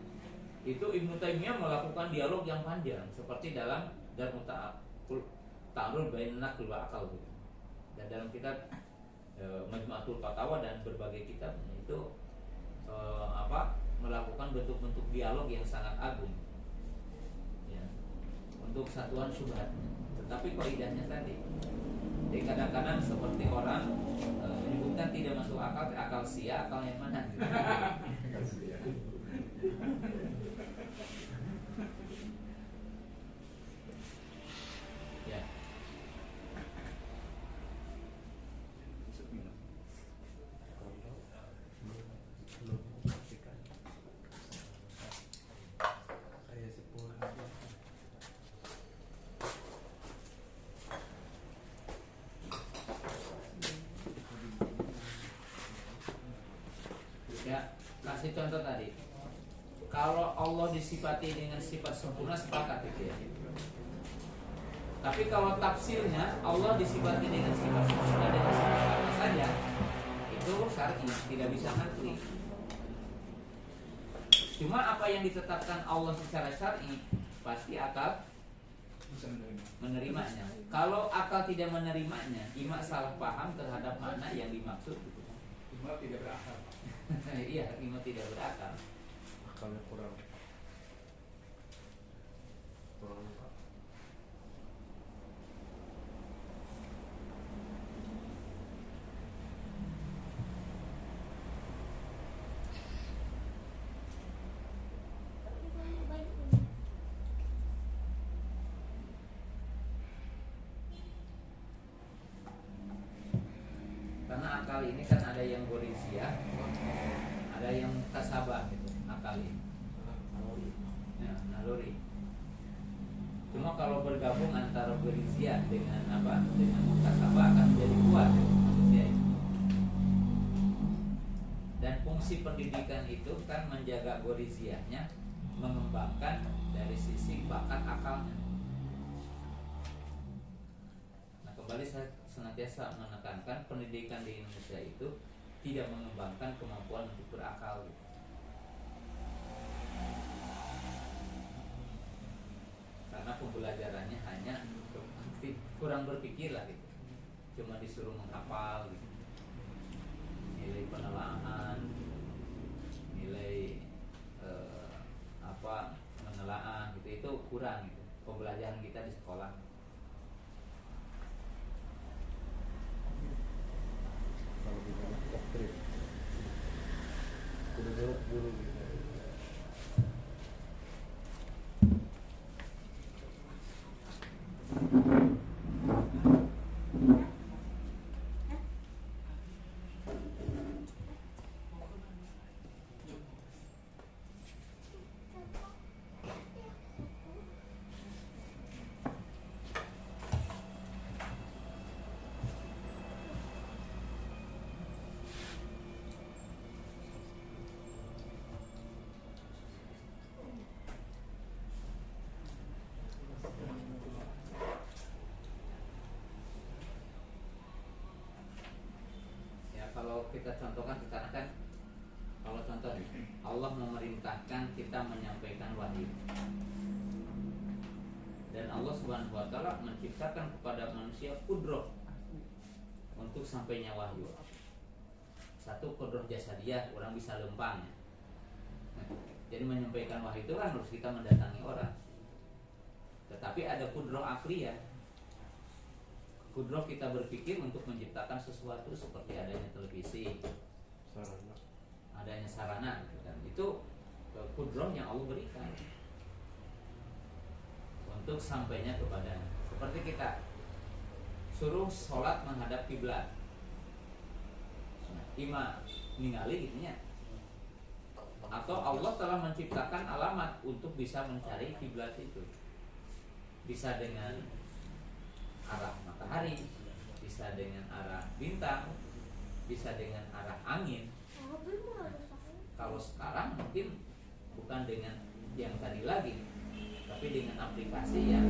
Itu Ibnu Taimiyah melakukan dialog yang panjang seperti dalam Darul Ta'arud Bainan Naql wa Aqal gitu. Dan dalam kitab Majmu'atul Fatawa dan berbagai kitabnya itu melakukan bentuk-bentuk dialog yang sangat agung ya, untuk satuan syubhatnya. Tetapi kaidahnya tadi, jadi kadang-kadang seperti orang menyebutkan tidak masuk akal, akal sia, akal yang mana gitu. Ya. Ya, kasih contoh tadi. Kalau Allah disifati dengan sifat sempurna, sepakat itu ya. Tapi kalau tafsirnya Allah disifati dengan sifat sempurna dengan sifat apa saja, itu syar'i, tidak bisa ngerti. Cuma apa yang ditetapkan Allah secara syar'i pasti akal Bisa menerimanya. Kalau akal tidak menerimanya, imak salah paham terhadap mana yang dimaksud. Cuma tidak berakal. Iya, imak tidak berakal. Akalnya kurang. Karena akal ini kan ada yang gorizia, ada yang tasabah gitu, akal ini. Ya, naluri. Cuma kalau bergabung antara gorizia dengan dengan tasabah akan menjadi kuat manusia ini. Dan fungsi pendidikan itu kan menjaga goriziahnya, mengembangkan dari sisi bakat akalnya. Nah, kembali saya senantiasa menekankan pendidikan di Indonesia itu tidak mengembangkan kemampuan untuk berakal gitu. Karena pembelajarannya hanya kurang berpikir lah gitu. Cuma disuruh menghafal gitu. Nilai penelaahan, nilai menelaah gitu, itu kurang gitu. Pembelajaran kita di sekolah. Kalau lebih banyak doktrin. kita contohkan sekarang kan, kalau contoh Allah memerintahkan kita menyampaikan wahyu, dan Allah Subhanahu wa taala menciptakan kepada manusia kudroh untuk sampainya wahyu. Satu, kudroh jasadiah, orang bisa lempang. Jadi menyampaikan wahyu itu kan harus kita mendatangi orang. Tetapi ada kudroh akliyah, kudroh kita berpikir untuk menciptakan sesuatu seperti adanya televisi, adanya sarana, dan itu kudroh yang Allah berikan untuk sampainya kepada. Seperti kita suruh sholat menghadap kiblat, ima ningali gitunya, atau Allah telah menciptakan alamat untuk bisa mencari kiblat itu, bisa dengan arah matahari, bisa dengan arah bintang, bisa dengan arah angin. Kalau sekarang mungkin bukan dengan yang tadi lagi, tapi dengan aplikasi yang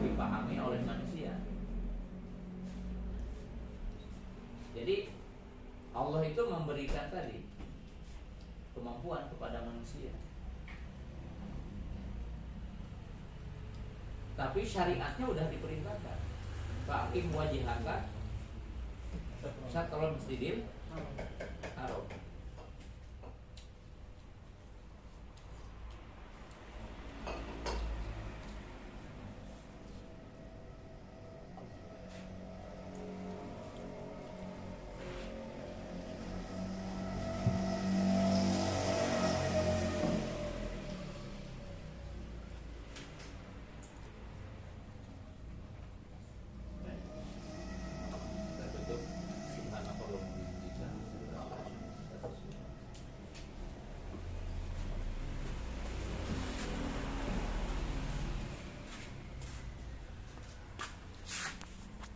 dipahami oleh manusia. Jadi Allah itu memberikan tadi kemampuan kepada manusia, tapi syariatnya udah diperintahkan. Fa'aqim wajhaka syatral masjidil